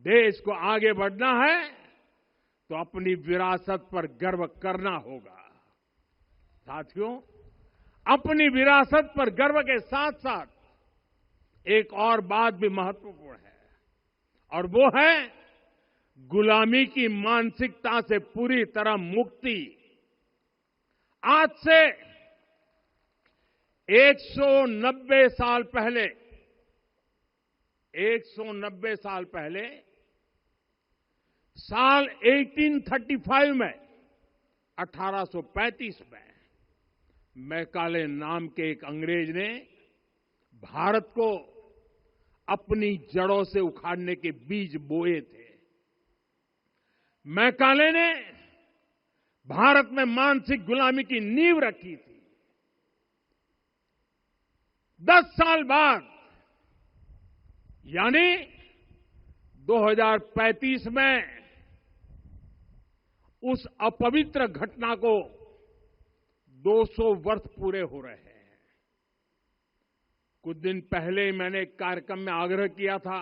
देश को आगे बढ़ना है तो अपनी विरासत पर गर्व करना होगा। साथियों, अपनी विरासत पर गर्व के साथ साथ एक और बात भी महत्वपूर्ण है, और वो है गुलामी की मानसिकता से पूरी तरह मुक्ति। आज से 190 साल पहले 190 साल पहले साल 1835 में 1835 में मैकाले नाम के एक अंग्रेज ने भारत को अपनी जड़ों से उखाड़ने के बीज बोए थे। मैकाले ने भारत में मानसिक गुलामी की नींव रखी थी। 10 साल बाद यानी 2035 में उस अपवित्र घटना को 200 वर्ष पूरे हो रहे हैं। कुछ दिन पहले मैंने एक कार्यक्रम में आग्रह किया था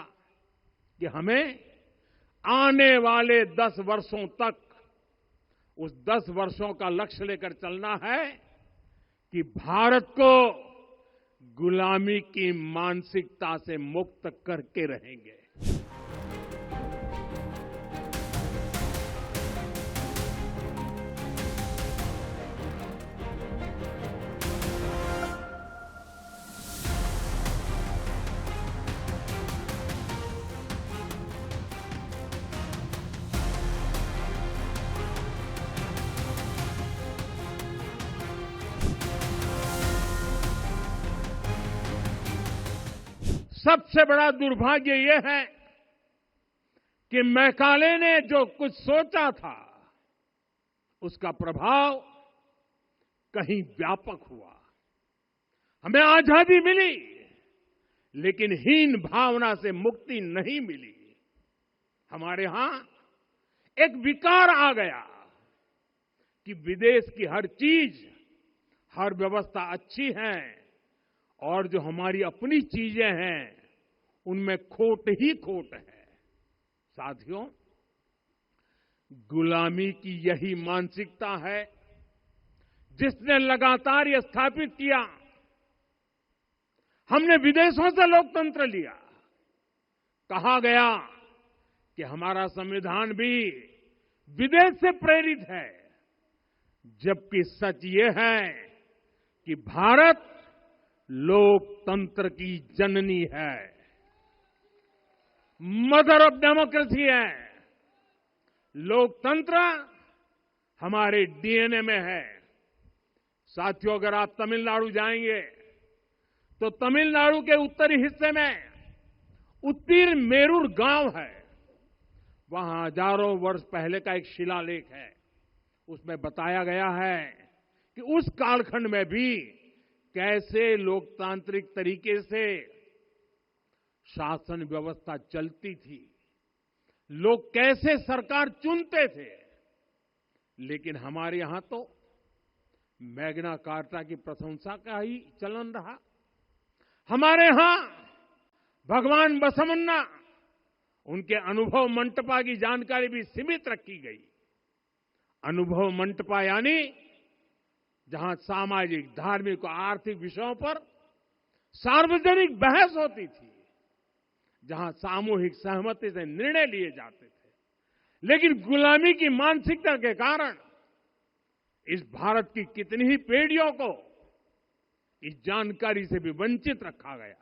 कि हमें आने वाले 10 वर्षों तक उस 10 वर्षों का लक्ष्य लेकर चलना है कि भारत को गुलामी की मानसिकता से मुक्त करके रहेंगे। सबसे बड़ा दुर्भाग्य यह है कि मैकाले ने जो कुछ सोचा था उसका प्रभाव कहीं व्यापक हुआ। हमें आजादी मिली लेकिन हीन भावना से मुक्ति नहीं मिली। हमारे यहां एक विकार आ गया कि विदेश की हर चीज, हर व्यवस्था अच्छी है और जो हमारी अपनी चीजें हैं उनमें खोट ही खोट है। साथियों, गुलामी की यही मानसिकता है जिसने लगातार यह स्थापित किया। हमने विदेशों से लोकतंत्र लिया। कहा गया कि हमारा संविधान भी विदेश से प्रेरित है, जबकि सच ये है कि भारत लोकतंत्र की जननी है, मदर ऑफ डेमोक्रेसी है। लोकतंत्र हमारे डीएनए में है। साथियों, अगर आप तमिलनाडु जाएंगे तो तमिलनाडु के उत्तरी हिस्से में उतिरमेरूर गांव है। वहां हजारों वर्ष पहले का एक शिलालेख है। उसमें बताया गया है कि उस कालखंड में भी कैसे लोकतांत्रिक तरीके से शासन व्यवस्था चलती थी, लोग कैसे सरकार चुनते थे। लेकिन हमारे यहां तो मैग्ना कार्टा की प्रशंसा का ही चलन रहा। हमारे यहां भगवान बसवन्ना, उनके अनुभव मंटपा की जानकारी भी सीमित रखी गई। अनुभव मंटपा यानी जहां सामाजिक, धार्मिक और आर्थिक विषयों पर सार्वजनिक बहस होती थी, जहां सामूहिक सहमति से निर्णय लिए जाते थे। लेकिन गुलामी की मानसिकता के कारण इस भारत की कितनी ही पीढ़ियों को इस जानकारी से भी वंचित रखा गया।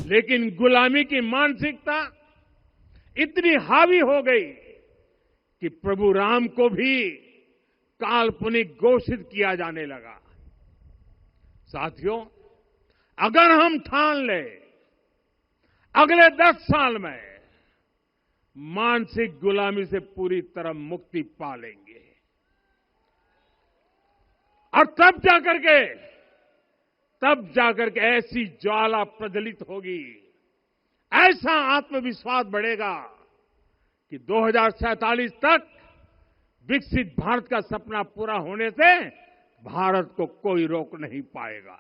लेकिन गुलामी की मानसिकता इतनी हावी हो गई कि प्रभु राम को भी काल्पनिक घोषित किया जाने लगा। साथियों, अगर हम ठान लें अगले 10 साल में मानसिक गुलामी से पूरी तरह मुक्ति पा लेंगे और तब जाकर के ऐसी ज्वाला प्रज्वलित होगी, ऐसा आत्मविश्वास बढ़ेगा कि 2047 तक विकसित भारत का सपना पूरा होने से भारत को कोई रोक नहीं पाएगा।